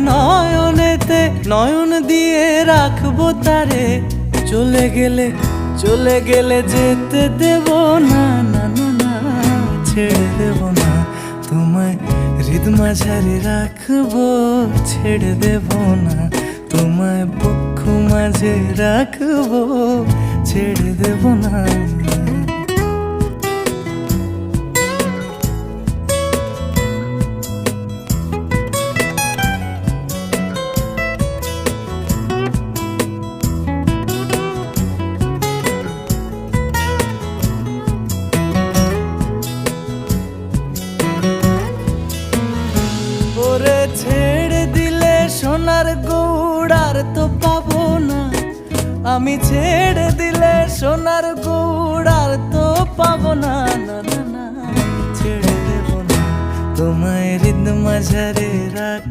নয়নেতে নয়ন দিয়ে রাখবো তারে, চলে গেলে যেতে দেব না, না না না, ছেড়ে দেব না তোমায়, হৃদ মাঝারে রাখবো, ছেড়ে দেব না তোমায়, বক্ষ মাঝে রাখবো, ছেড়ে দেব না। ওরে ছেড়ে দিলে সোনার গৌড় আর তো পাবো না, আমি ছেড়ে দিলে সোনার গৌড় আর তো পাবো না, না না না, ছেড়ে দেব না তোমায়, হৃদ মাঝারে রাখ।